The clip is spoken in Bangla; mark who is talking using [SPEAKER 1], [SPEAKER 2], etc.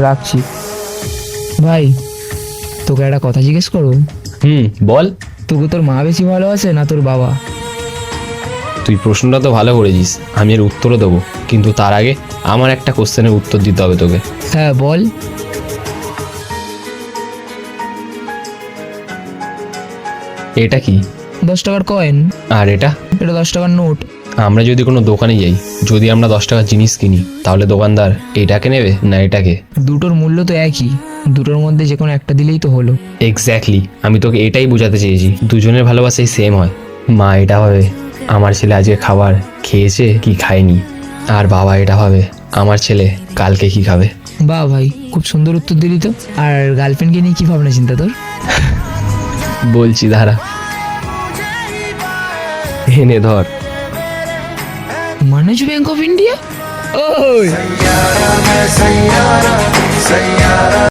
[SPEAKER 1] রাখছি। ভাই, তোকে একটা কথা জিজ্ঞেস করবো?
[SPEAKER 2] বল।
[SPEAKER 1] তোকে তোর মা বেশি ভালোবাসে না তোর বাবা?
[SPEAKER 2] তুই প্রশ্নটা তো ভালো করেছিস, আমি এর উত্তরও দেবো, কিন্তু তার আগে আমার একটা কোশ্চেনের উত্তর দিতে হবে তোকে।
[SPEAKER 1] হ্যাঁ বল।
[SPEAKER 2] এটা কি?
[SPEAKER 1] 10 টাকার কয়েন।
[SPEAKER 2] আর এটা?
[SPEAKER 1] এটা 10 টাকার নোট।
[SPEAKER 2] আমরা যদি কোনো দোকানে যাই, যদি আমরা 10 টাকার জিনিস কিনি, তাহলে দোকানদার এটাকে নেবে না এটাকে?
[SPEAKER 1] দুটোর মূল্য তো একই, দুটোর মধ্যে যে কোনো একটা দিলেই তো হলো।
[SPEAKER 2] এক্স্যাক্টলি, আমি তোকে এটাই বোঝাতে চেয়েছি, দুজনের ভালোবাসাই সেম হয়। মা এটা ভাবে আমার ছেলে আজকে খাবার খেয়েছে কি খায়নি, আর বাবা এটা ভাবে আমার ছেলে কালকে কি খাবে।
[SPEAKER 1] বাহ ভাই, খুব সুন্দর উত্তর দিলি তো। আর গার্লফ্রেন্ডকে নিয়ে কি ভাবনা চিন্তা তোর?
[SPEAKER 2] বলছি দাঁড়া, এনে ধর।
[SPEAKER 1] Manage bank of India. ওই
[SPEAKER 3] सैयारा मैं सैयारा